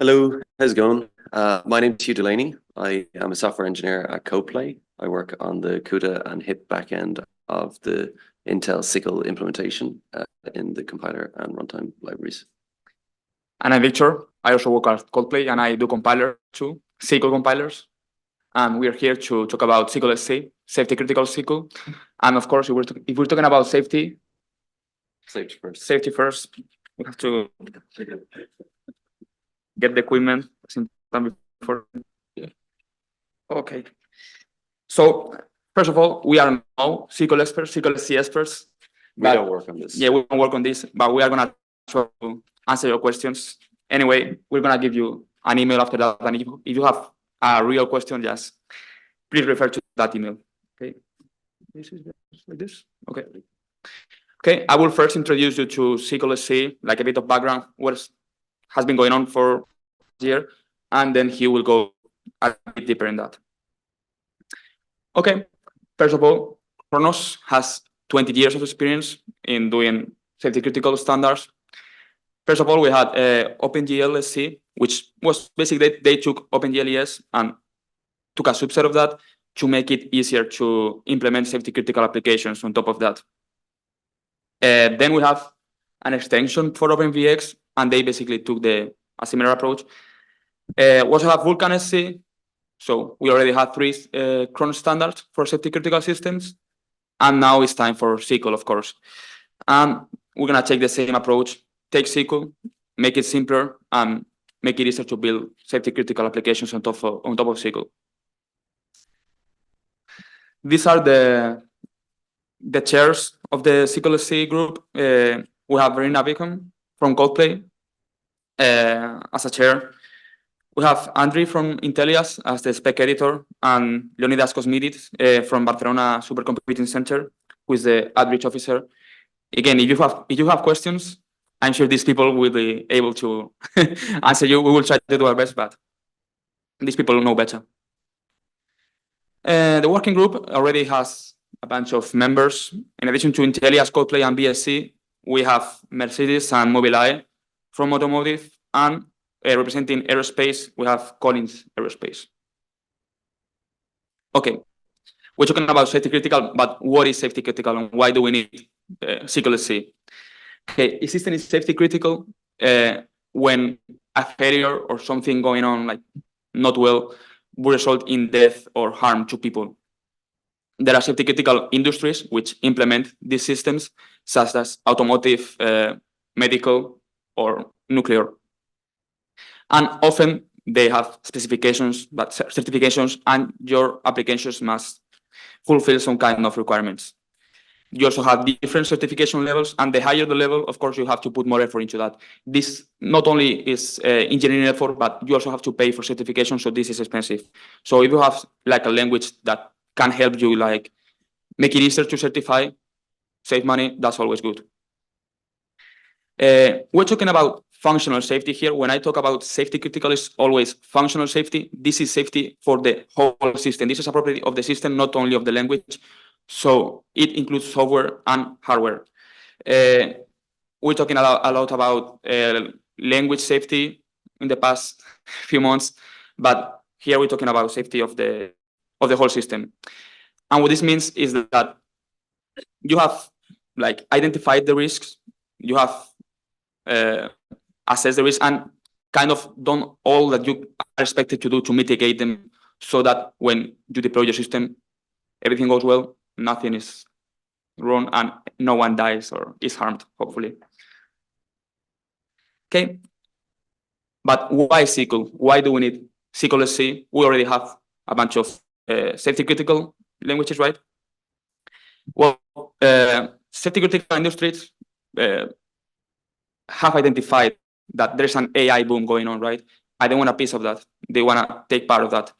Hello, how's it going? My name is Hugh Delaney. I am a software engineer at CodePlay. I work on the CUDA and HIP backend of the Intel SYCL implementation in the compiler and runtime libraries. And I'm Victor. I also work at CodePlay and I do compiler too, SYCL compilers. And we're here to talk about SYCL, safety critical SYCL. And of course, if we're talking about safety first, we have to get the equipment before. Yeah. Okay. So first of all, we are no SYCL experts, SYCL experts. We don't work on this. Yeah, we don't work on this, but we are gonna try to answer your questions. Anyway, we're gonna give you an email after that, and if you have a real question, just please refer to that email. Okay. This is like this. Okay. Okay. I will first introduce you to SYCL, like a bit of background, what has been going on for a year, and then he will go a bit deeper in that. Okay. First of all, Khronos has 20 years of experience in doing safety critical standards. First of all, we had OpenCL, which was basically they took OpenCL ES and took a subset of that to make it easier to implement safety critical applications on top of that. Then we have an extension for OpenVX, and they basically took a similar approach. We also have Vulkan SC. So we already had 3 Khronos standards for safety critical systems. And now it's time for SYCL, of course. And we're going to take the same approach, take SYCL, make it simpler, and make it easier to build safety critical applications on top of SYCL. These are the chairs of the SYCL group. We have Verena Beacon from CodePlay as a chair. We have Andriy from Intellias as the spec editor, and Leonidas Kosmidis from Barcelona Supercomputing Center, who is the outreach officer. Again, if you have questions, I'm sure these people will be able to answer you. We will try to do our best, but these people know better. The working group already has a bunch of members. In addition to Intellias, CodePlay, and BSC, we have Mercedes and Mobileye from automotive, and representing aerospace, we have Collins Aerospace. Okay, we're talking about safety critical, but what is safety critical and why do we need SYCL? Okay, a system is safety critical when a failure or something going on like not well will result in death or harm to people. There are safety critical industries which implement these systems, such as automotive, medical, or nuclear. And often they have specifications, but certifications, and your applications must fulfill some kind of requirements. You also have different certification levels, and the higher the level, of course, you have to put more effort into that. This not only is engineering effort, but you also have to pay for certification, so this is expensive. So if you have like a language that can help you like make it easier to certify, save money, that's always good. We're talking about functional safety here. When I talk about safety critical, it's always functional safety. This is safety for the whole system. This is a property of the system, not only of the language. So it includes software and hardware. We're talking a lot about language safety in the past few months, but here we're talking about safety of the whole system. And what this means is that you have like identified the risks, you have assess the risk, and kind of done all that you are expected to do to mitigate them, so that when you deploy your system, everything goes well, nothing is wrong, and no one dies or is harmed, hopefully. Okay, but why SYCL? Why do we need SYCL? We already have a bunch of safety critical languages, right? Well, safety critical industries have identified that there's an AI boom going on, right? And they want a piece of that. They want to take part of that.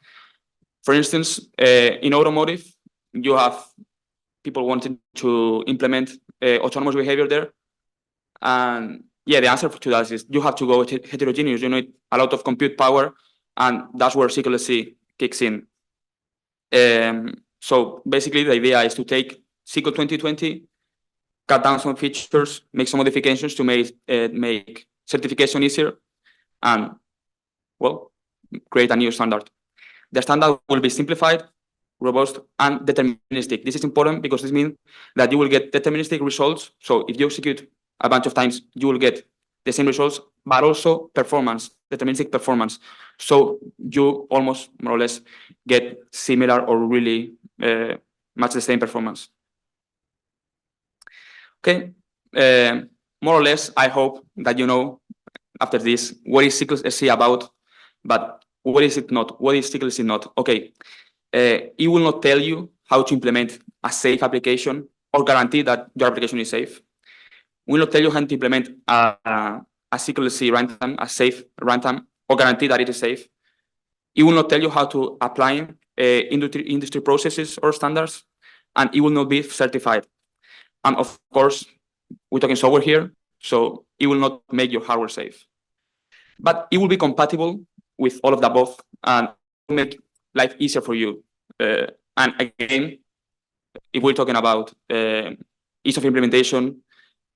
For instance, in automotive, you have people wanting to implement autonomous behavior there. And yeah, the answer to that is you have to go heterogeneous. You need a lot of compute power, and that's where SYCL kicks in. So basically, the idea is to take SYCL 2020, cut down some features, make some modifications to make certification easier, and well, create a new standard. The standard will be simplified, robust, and deterministic. This is important because this means that you will get deterministic results. So if you execute a bunch of times, you will get the same results, but also performance, deterministic performance. So you almost more or less get similar or really much the same performance. Okay, more or less, I hope that you know after this what is SYCL about, but what is it not? What is SYCL not? Okay, it will not tell you how to implement a safe application or guarantee that your application is safe. It will not tell you how to implement a SYCL runtime, a safe runtime, or guarantee that it is safe. It will not tell you how to apply industry processes or standards, and it will not be certified. And of course, we're talking software here, so it will not make your hardware safe. But it will be compatible with all of the above and will make life easier for you. And again, if we're talking about ease of implementation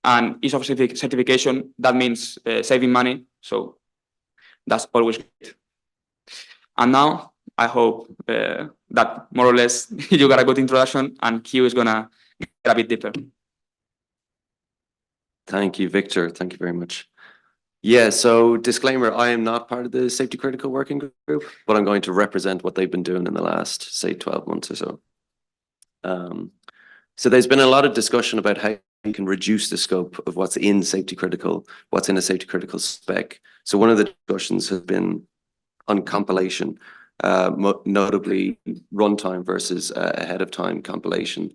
and ease of certification, that means saving money. So that's always great. And now I hope that more or less you got a good introduction, and Q is gonna get a bit deeper. Thank you, Victor. Thank you very much. Yeah, so disclaimer, I am not part of the safety critical working group, but I'm going to represent what they've been doing in the last, say, 12 months or so. So there's been a lot of discussion about how you can reduce the scope of what's in safety critical, what's in a safety critical spec. So one of the discussions has been on compilation, notably runtime versus ahead of time compilation.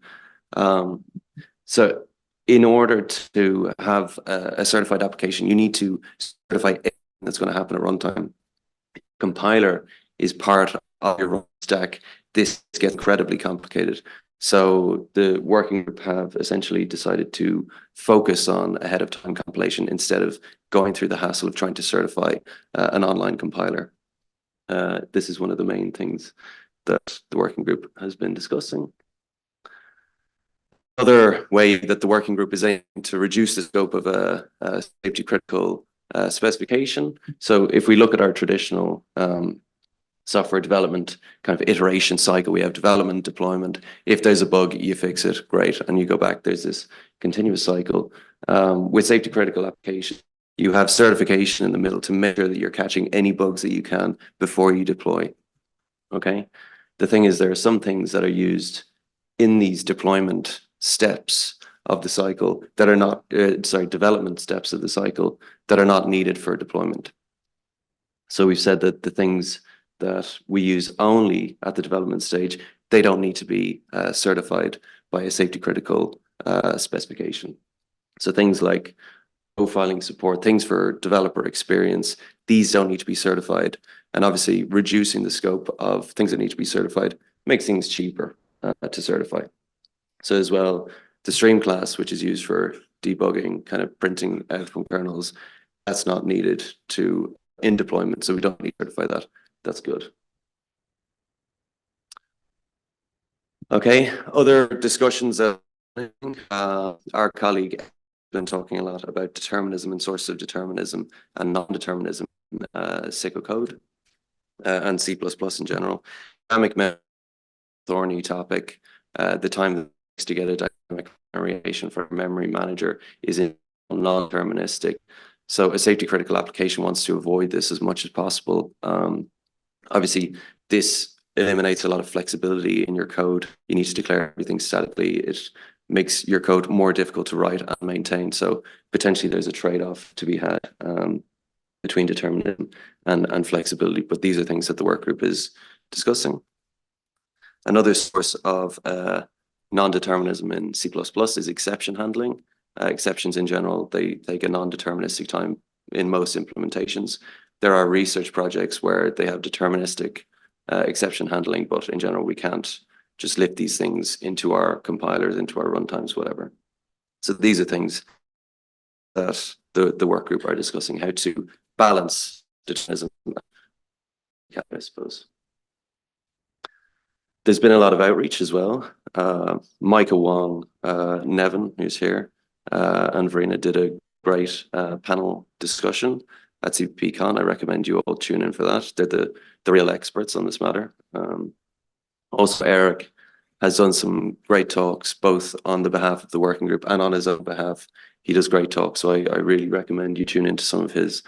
So in order to have a certified application, you need to certify everything that's going to happen at runtime. Compiler is part of your run stack. This gets incredibly complicated. So the working group have essentially decided to focus on ahead of time compilation instead of going through the hassle of trying to certify an online compiler. This is one of the main things that the working group has been discussing. Another way that the working group is aiming to reduce the scope of a safety critical specification. So if we look at our traditional software development kind of iteration cycle, we have development, deployment. If there's a bug, you fix it, great, and you go back. There's this continuous cycle. With safety critical application, you have certification in the middle to make sure that you're catching any bugs that you can before you deploy. Okay. The thing is, there are some things that are used in these deployment steps of the cycle that are not, development steps of the cycle that are not needed for deployment. So we've said that the things that we use only at the development stage, they don't need to be certified by a safety critical specification. So things like profiling support, things for developer experience, these don't need to be certified. And obviously reducing the scope of things that need to be certified makes things cheaper to certify. So as well, the stream class, which is used for debugging, kind of printing out from kernels, that's not needed in deployment. So we don't need to certify that. That's good. Okay, other discussions. Our colleague has been talking a lot about determinism and sources of determinism and non-determinism SYCL code and C++ in general. Dynamic memory, thorny topic. The time that it takes to get a dynamic variation for a memory manager is non-deterministic. So a safety critical application wants to avoid this as much as possible. Obviously, this eliminates a lot of flexibility in your code. You need to declare everything statically. It makes your code more difficult to write and maintain. So potentially there's a trade-off to be had between determinism and flexibility. But these are things that the work group is discussing. Another source of non-determinism in C++ is exception handling. Exceptions in general, they take a non-deterministic time in most implementations. There are research projects where they have deterministic exception handling, but in general, we can't just lift these things into our compilers, into our runtimes, whatever. So these are things that the work group are discussing, how to balance determinism, I suppose. There's been a lot of outreach as well. Micah Wong, Nevin, who's here, and Verena did a great panel discussion at CPCon. I recommend you all tune in for that. They're the real experts on this matter. Also, Eric has done some great talks, both on the behalf of the working group and on his own behalf. He does great talks, so I really recommend you tune into some of his,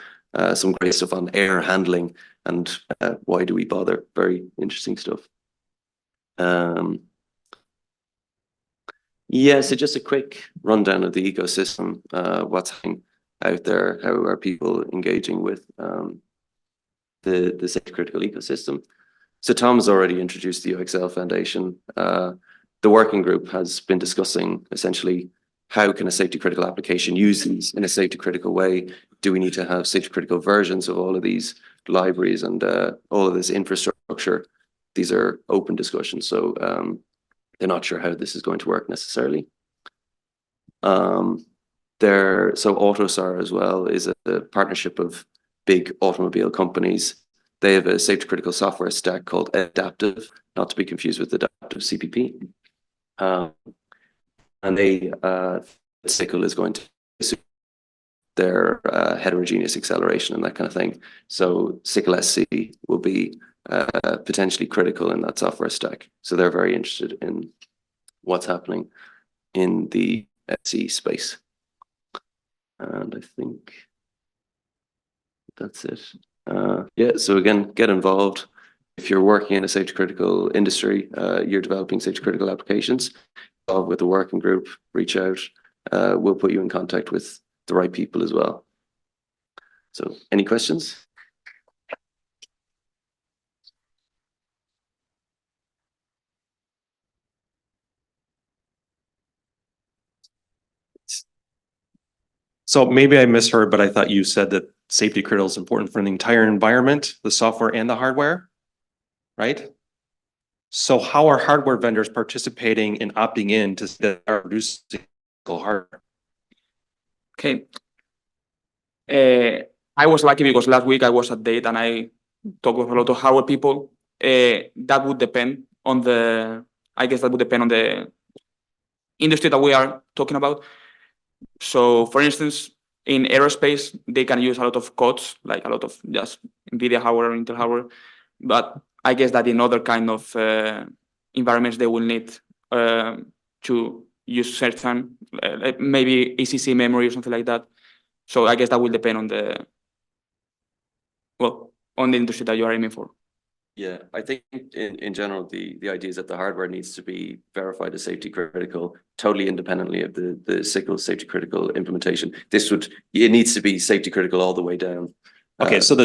some great stuff on air handling and why do we bother. Very interesting stuff. Yeah, so just a quick rundown of the ecosystem, what's happening out there, how are people engaging with the safety critical ecosystem. So Tom's already introduced the IWOCL Foundation. The working group has been discussing essentially how can a safety critical application use these in a safety critical way? Do we need to have safety critical versions of all of these libraries and all of this infrastructure? These are open discussions, so they're not sure how this is going to work necessarily. So AutoSAR as well is a partnership of big automobile companies. They have a safety critical software stack called Adaptive, not to be confused with Adaptive CPP. And SYCL is going to their heterogeneous acceleration and that kind of thing. So SYCL SC will be potentially critical in that software stack. So they're very interested in what's happening in the SC space. And I think that's it. Yeah, so again, get involved. If you're working in a safety critical industry, you're developing safety critical applications, involved with the working group, reach out. We'll put you in contact with the right people as well. So any questions? So maybe I misheard, but I thought you said that safety critical is important for the entire environment, the software and the hardware, right? So how are hardware vendors participating in opting in to produce hardware? Okay. I was lucky because last week I was at DATE and I talked with a lot of hardware people. That would depend on the, I guess that would depend on the industry that we are talking about. So for instance, in aerospace, they can use a lot of codes, like a lot of just NVIDIA hardware or Intel hardware. But I guess that in other kind of environments, they will need to use certain, maybe ACC memory or something like that. So I guess that will depend on the, well, on the industry that you are aiming for. Yeah, I think in general, the idea is that the hardware needs to be verified as safety critical, totally independently of the SYCL safety critical implementation. It needs to be safety critical all the way down. Okay, so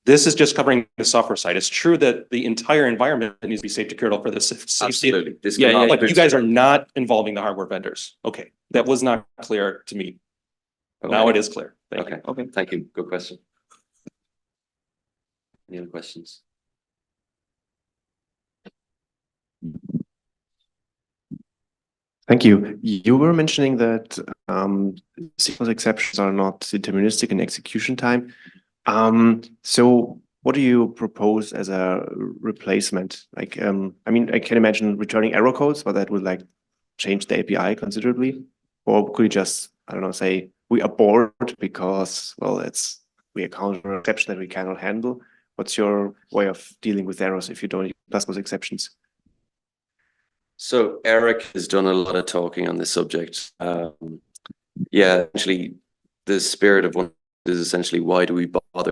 this is just covering the software side. It's true that the entire environment needs to be safety critical for this. Absolutely. But you guys are not involving the hardware vendors. Okay, that was not clear to me. Okay. Now it is clear. Thank you. Okay, thank you. Good question. Any other questions? Thank you. You were mentioning that SYCL exceptions are not deterministic in execution time. So what do you propose as a replacement? Like, I mean, I can imagine returning error codes, but that would like change the API considerably. Or could you just, I don't know, say we abort because, well, we encounter an exception that we cannot handle. What's your way of dealing with errors if you don't use those exceptions? So Eric has done a lot of talking on this subject. Yeah, actually, the spirit of one is essentially why do we bother?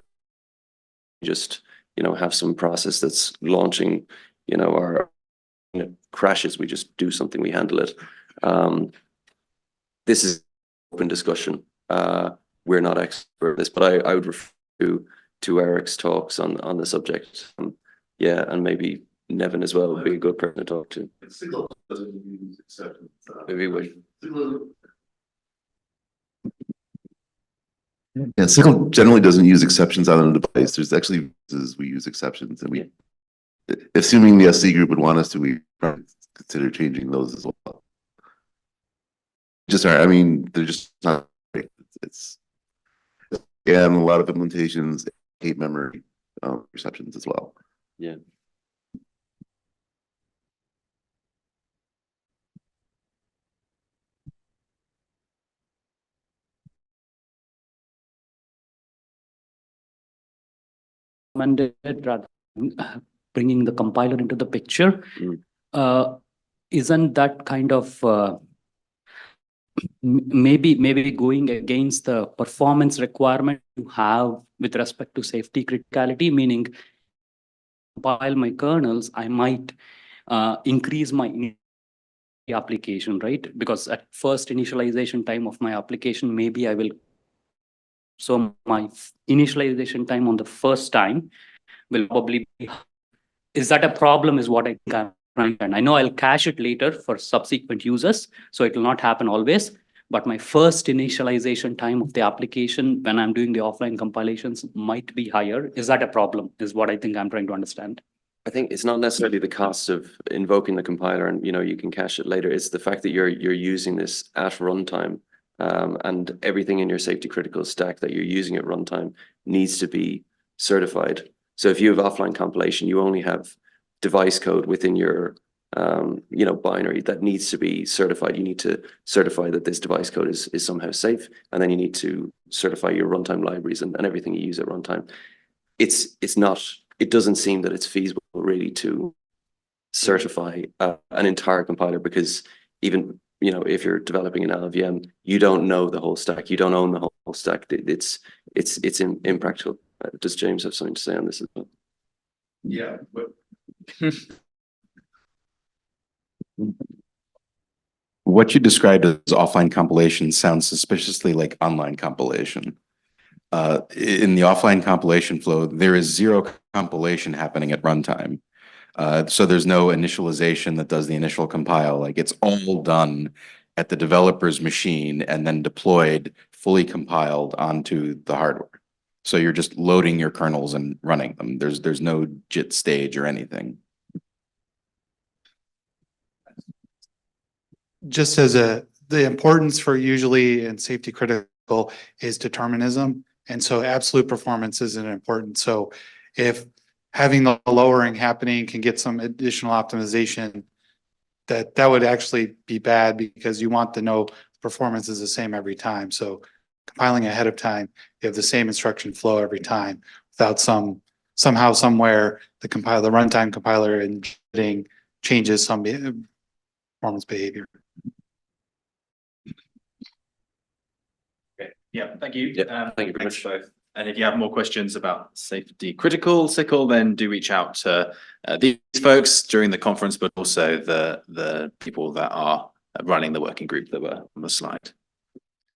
Just have some process that's launching, our crashes. We just do something, we handle it. This is open discussion. We're not expert at this, but I would refer to Eric's talks on the subject. Yeah, and maybe Nevin as well would be a good person to talk to. SYCL doesn't use exceptions. Maybe we. Yeah, SYCL generally doesn't use exceptions on a device. There's actually we use exceptions, and assuming the SC group would want us to, we consider changing those as well. I mean, they're just not. It's a lot of implementations hate memory exceptions as well. Yeah. recommended rather than bringing the compiler into the picture. Isn't that kind of maybe going against the performance requirement you have with respect to safety criticality, meaning compile my kernels, I might increase my application, right? Because at first initialization time of my application, maybe I will. So my initialization time on the first time will probably be. Is that a problem? Is what I think I'm trying. And I know I'll cache it later for subsequent users, so it will not happen always. But my first initialization time of the application when I'm doing the offline compilations might be higher. Is that a problem? Is what I think I'm trying to understand. I think it's not necessarily the cost of invoking the compiler and you can cache it later. It's the fact that you're using this at runtime, and everything in your safety critical stack that you're using at runtime needs to be certified. So if you have offline compilation, you only have device code within your binary that needs to be certified. You need to certify that this device code is somehow safe, and then you need to certify your runtime libraries and everything you use at runtime. It doesn't seem that it's feasible really to certify an entire compiler, because even if you're developing an LLVM, you don't know the whole stack. You don't own the whole stack. It's impractical. Does James have something to say on this as well? Yeah. What you described as offline compilation sounds suspiciously like online compilation. In the offline compilation flow, there is zero compilation happening at runtime. So there's no initialization that does the initial compile. Like, it's all done at the developer's machine and then deployed fully compiled onto the hardware. So you're just loading your kernels and running them. There's no JIT stage or anything. Just as the importance for usually in safety critical is determinism. And so absolute performance isn't important. So if having the lowering happening can get some additional optimization, that would actually be bad, because you want to know performance is the same every time. So compiling ahead of time, you have the same instruction flow every time without somehow somewhere the runtime compiler and changes some performance behavior. Yeah, thank you. Thank you very much. Both. And if you have more questions about safety critical SYCL, then do reach out to these folks during the conference, but also the people that are running the working group that were on the slide.